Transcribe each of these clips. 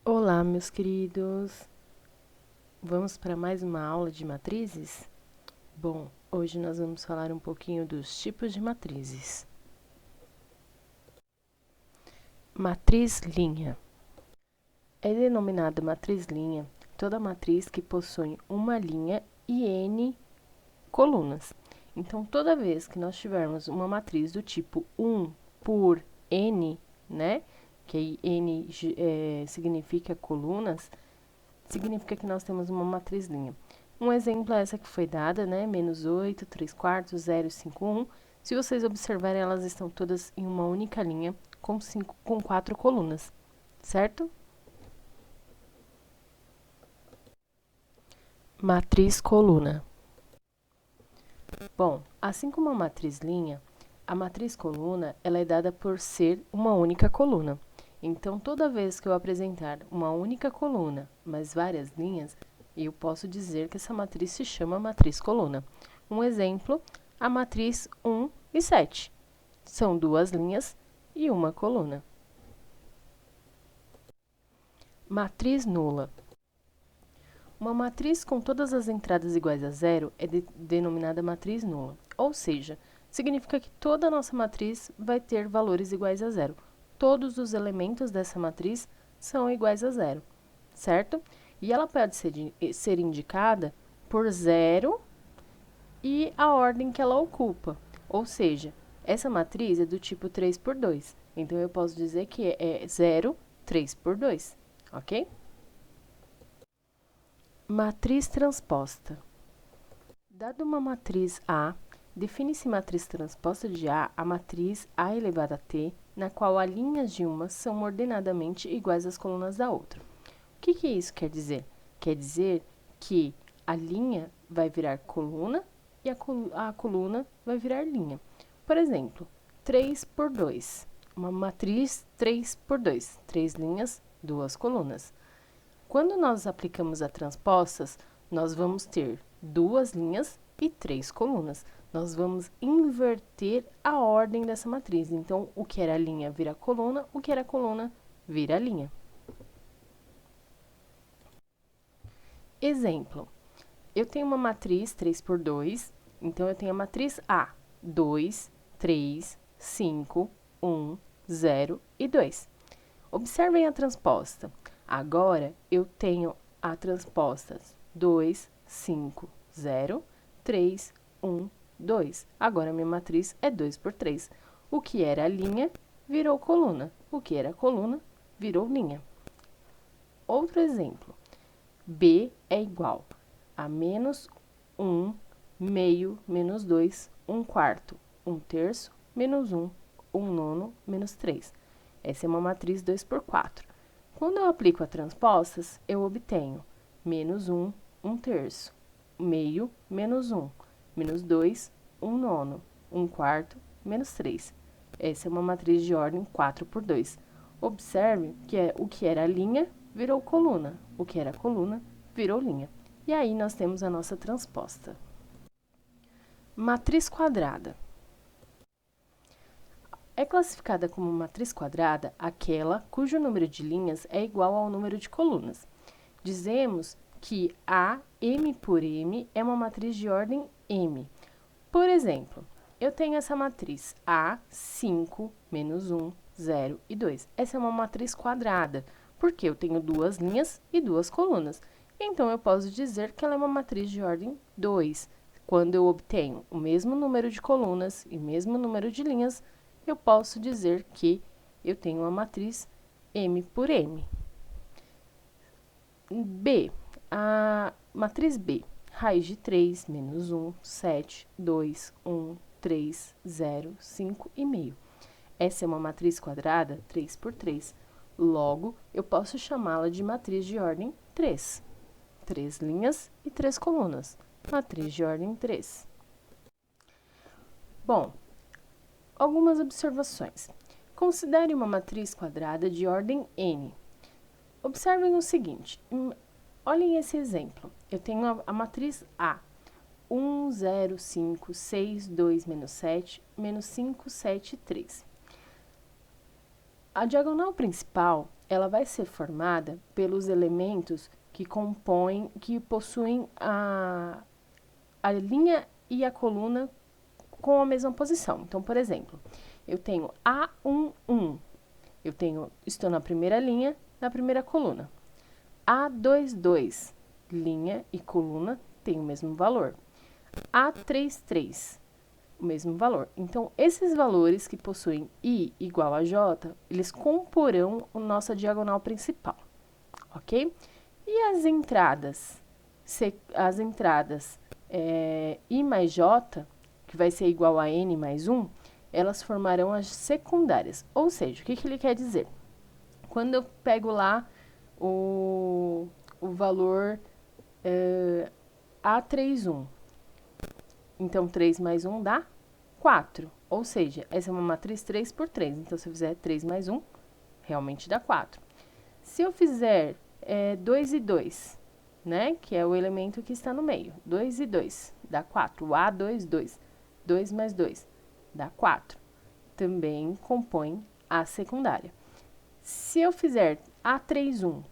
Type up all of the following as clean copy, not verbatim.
Olá, meus queridos! Vamos para mais uma aula de matrizes? Bom, hoje nós vamos falar um pouquinho dos tipos de matrizes. Matriz linha. É denominada matriz linha toda matriz que possui uma linha e n colunas. Então, toda vez que nós tivermos uma matriz do tipo 1 por n, né? Que aí n significa colunas, significa que nós temos uma matriz linha. Um exemplo é essa que foi dada, né? Menos 8, 3 quartos, 0, 5, 1. Se vocês observarem, elas estão todas em uma única linha, com 4 colunas, certo? Matriz coluna. Bom, assim como a matriz linha, a matriz coluna ela é dada por ser uma única coluna. Então, toda vez que eu apresentar uma única coluna, mas várias linhas, eu posso dizer que essa matriz se chama matriz coluna. Um exemplo, a matriz 1 e 7. São duas linhas e uma coluna. Matriz nula. Uma matriz com todas as entradas iguais a zero é denominada matriz nula. Ou seja, significa que toda a nossa matriz vai ter valores iguais a zero. Todos os elementos dessa matriz são iguais a zero, certo? E ela pode ser indicada por zero e a ordem que ela ocupa. Ou seja, essa matriz é do tipo 3 por 2. Então, eu posso dizer que é 0, 3 por 2, ok? Matriz transposta. Dada uma matriz A, define-se matriz transposta de A matriz A elevada a T, na qual as linhas de uma são ordenadamente iguais às colunas da outra. O que isso quer dizer? Quer dizer que a linha vai virar coluna e a coluna vai virar linha. Por exemplo, 3 por 2. Uma matriz 3 por 2. 3 linhas, 2 colunas. Quando nós aplicamos a transpostas, nós vamos ter 2 linhas e 3 colunas. Nós vamos inverter a ordem dessa matriz. Então, o que era linha vira coluna, o que era coluna vira linha. Exemplo, eu tenho uma matriz 3 por 2, então eu tenho a matriz A, 2, 3, 5, 1, 0 e 2. Observem a transposta. Agora, eu tenho a transposta 2, 5, 0, 3, 1, 2. Agora, minha matriz é 2 por 3. O que era linha, virou coluna. O que era coluna, virou linha. Outro exemplo. B é igual a menos 1, meio, menos 2, 1 quarto, 1 terço, menos 1, 1 nono, menos 3. Essa é uma matriz 2 por 4. Quando eu aplico a transpostas, eu obtenho menos 1, 1 terço, meio, menos 1, menos 2, 1 nono, 1 quarto, menos 3. Essa é uma matriz de ordem 4 por 2. Observe que o que era linha virou coluna, o que era coluna virou linha. E aí nós temos a nossa transposta. Matriz quadrada. É classificada como matriz quadrada aquela cujo número de linhas é igual ao número de colunas. Dizemos que A, M por M, é uma matriz de ordem M. Por exemplo, eu tenho essa matriz A, 5, menos 1, 0 e 2. Essa é uma matriz quadrada, porque eu tenho duas linhas e duas colunas. Então, eu posso dizer que ela é uma matriz de ordem 2. Quando eu obtenho o mesmo número de colunas e o mesmo número de linhas, eu posso dizer que eu tenho uma matriz M por M. B, a matriz B, raiz de 3, menos 1, 7, 2, 1, 3, 0, 5 e meio. Essa é uma matriz quadrada 3 por 3. Logo, eu posso chamá-la de matriz de ordem 3. 3 linhas e 3 colunas. Matriz de ordem 3. Bom, algumas observações. Considere uma matriz quadrada de ordem n. Observem o seguinte, olhem esse exemplo. Eu tenho a matriz A, 1, 0, 5, 6, 2, menos 7, menos 5, 7, 3. A diagonal principal ela vai ser formada pelos elementos que possuem a linha e a coluna com a mesma posição. Então, por exemplo, eu tenho A11, estou na primeira linha, na primeira coluna. A22, linha e coluna, tem o mesmo valor. A33, o mesmo valor. Então, esses valores que possuem I igual a J, eles comporão a nossa diagonal principal, ok? E as entradas? I mais J, que vai ser igual a N mais 1, elas formarão as secundárias. Ou seja, o que ele quer dizer? Quando eu pego lá o valor A31, então 3 mais 1 dá 4. Ou seja, essa é uma matriz 3 por 3. Então, se eu fizer 3 mais 1, realmente dá 4. Se eu fizer 2 e 2, né, que é o elemento que está no meio, 2 e 2 dá 4. O A22, 2 mais 2 dá 4. Também compõe a secundária. Se eu fizer A31,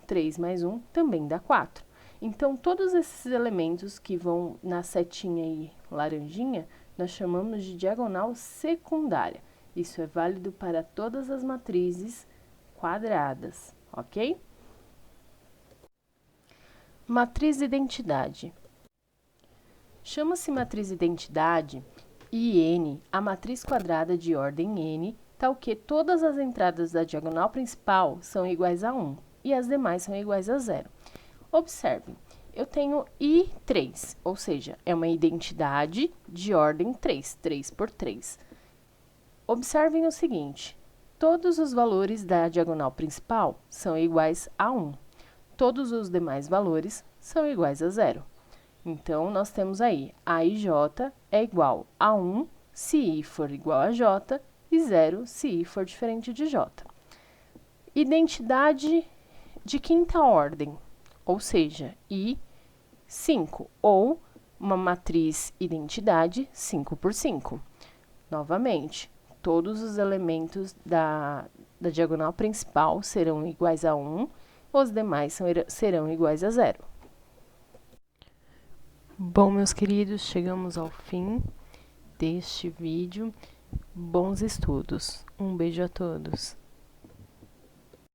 3 mais 1 também dá 4. Então, todos esses elementos que vão na setinha aí laranjinha, nós chamamos de diagonal secundária. Isso é válido para todas as matrizes quadradas, ok? Matriz identidade. Chama-se matriz identidade IN a matriz quadrada de ordem n, tal que todas as entradas da diagonal principal são iguais a 1 e as demais são iguais a 0. Observe, eu tenho I3, ou seja, é uma identidade de ordem 3, 3 por 3. Observem o seguinte, todos os valores da diagonal principal são iguais a 1. Todos os demais valores são iguais a 0. Então, nós temos aí, A e J é igual a 1 se I for igual a J e 0 se I for diferente de J. Identidade de quinta ordem, ou seja, I5, ou uma matriz identidade 5 por 5. Novamente, todos os elementos da diagonal principal serão iguais a 1, os demais serão iguais a 0. Bom, meus queridos, chegamos ao fim deste vídeo. Bons estudos. Um beijo a todos.